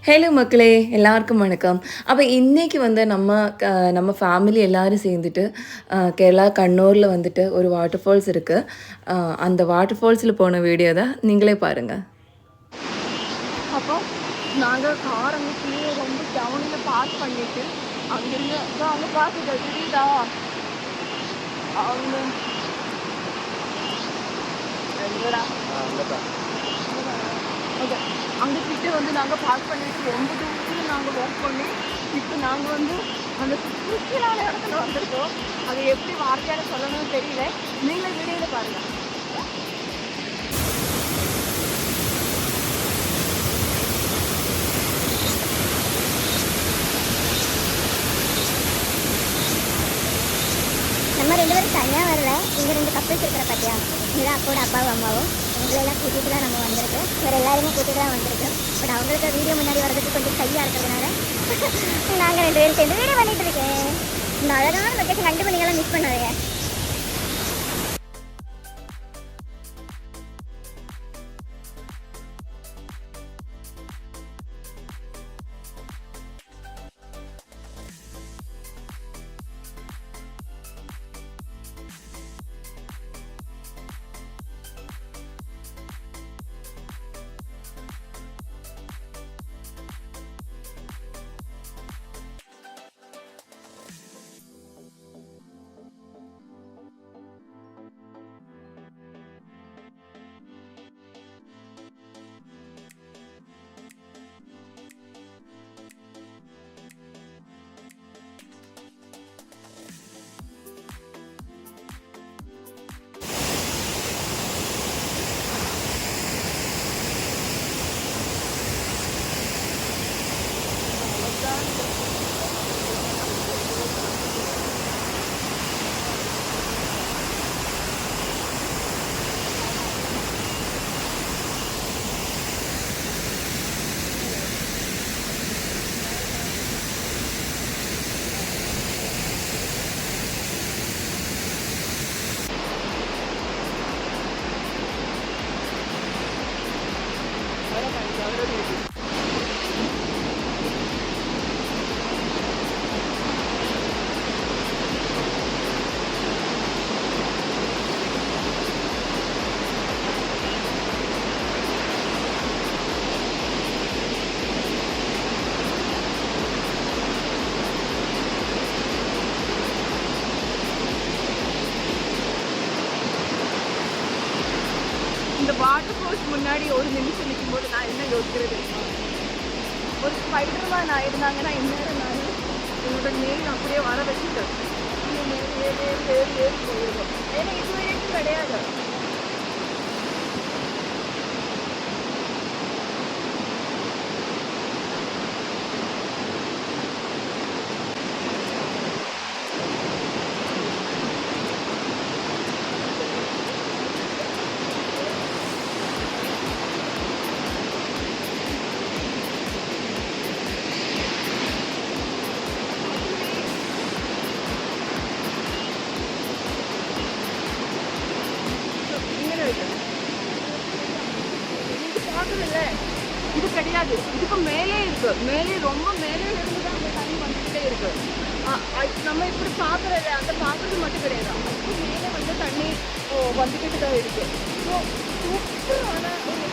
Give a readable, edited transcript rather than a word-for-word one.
Hello மக்களே! எல்லாருக்கும் வணக்கம். அப்ப இன்னைக்கு வந்து நம்ம ஃபேமிலி எல்லாரும் சேர்ந்துட்டு கேரளா கண்ணூர்ல வந்துட்டு ஒரு வாட்டர் ஃபால்ஸ் இருக்கு. அ அந்த வாட்டர் ஃபால்ஸ்ல போன வீடியோ தான். நீங்களே பாருங்க. அப்போ நாங்க கார் அங்க கீழே ரொம்ப டவுன்ல பார்க் பண்ணிட்டு அங்கிருந்து அங்க பார்த்துட்டு தெரியுதா அவங்க எங்கடா ஓகே அங்க கிட்ட வந்து நாங்க பார்க் பண்ணிட்டு ரொம்ப தூரத்துல நாங்க வாக் பண்ணி இப்போ நாங்க வந்து அந்த சுற்றுலான இடத்துல வந்திருக்கோம். அது எப்படி வார்த்தையால சொல்லணும்னு தெரியல. நீங்களே வீடியோல பாருங்க. நம்ம 2 பேரும் தனியாக வரல. இங்கே 2 கப்பிள்ஸ் இருக்கிற பார்த்தியா, இதுதான் அப்பாவோட அப்பாவும் அம்மாவும். இவங்களெல்லாம் கூட்டிகிட்டு தான் நம்ம வந்திருக்கோம். வேறு எல்லாருமே கூட்டிகிட்டு தான் வந்திருக்கோம். பட் அவங்களுக்கு வீடியோ முன்னாடி வரதுக்கு கொஞ்சம் கையாக இருக்கிறதுனால நாங்கள் 2 பேரும் சேர்ந்து வீடியோ பண்ணிகிட்டு இருக்கேன். இந்த அழகான லொக்கேஷன் கண்டிப்பாக நீங்களாம் மிஸ் பண்ணாதீங்க. இந்த வாட்டர் ஃபால்ஸ் முன்னாடி ஒரு நிமிஷம் நிற்கும்போது நான் என்ன யோசிக்கிறது, ஒரு ஸ்பைடர்மேன் நான் இருந்தாங்கன்னா இந்நேரம் நான் என்னோட நெயில் அப்படியே வர வச்சுட்டேன். ஏறி போயிடும். ஏன்னா இது வரைக்கும் கிடையாது. இது கிடையாது, இதுக்கு மேலே இருக்கு. மேலே ரொம்ப மேலே இருந்து தான் அந்த தண்ணி வந்துகிட்டே இருக்கு. நம்ம இப்படி பார்க்கறது அந்த பார்க்கறது மட்டும் கிடையாது, அதுக்கு மேலே வந்து தண்ணி வந்துக்கிட்டு தான் இருக்கு. ஸோ சூப்பரான ஒரு